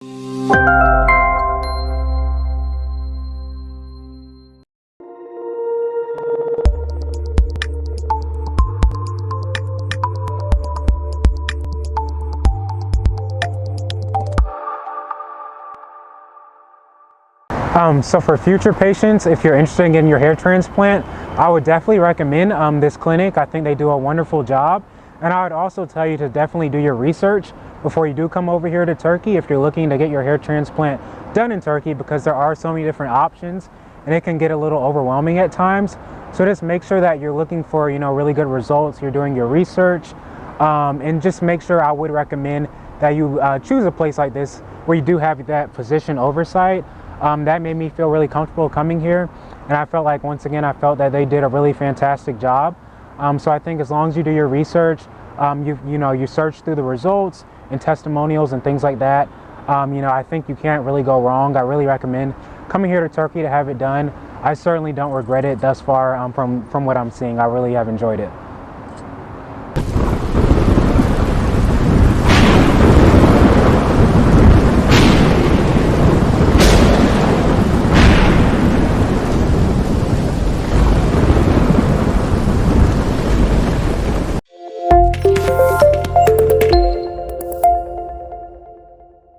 So for future patients, if you're interested in getting your hair transplant, I would definitely recommend this clinic. I think they do a wonderful job. And I would also tell you to definitely do your research before you do come over here to Turkey if you're looking to get your hair transplant done in Turkey, because there are so many different options and it can get a little overwhelming at times. So just make sure that you're looking for, really good results. You're doing your research, and just make sure, I would recommend that you choose a place like this where you do have that physician oversight. That made me feel really comfortable coming here, and I felt like, once again, I felt that they did a really fantastic job. So I think as long as you do your research, you search through the results and testimonials and things like that, I think you can't really go wrong. I really recommend coming here to Turkey to have it done. I certainly don't regret it thus far. From what I'm seeing, I really have enjoyed it.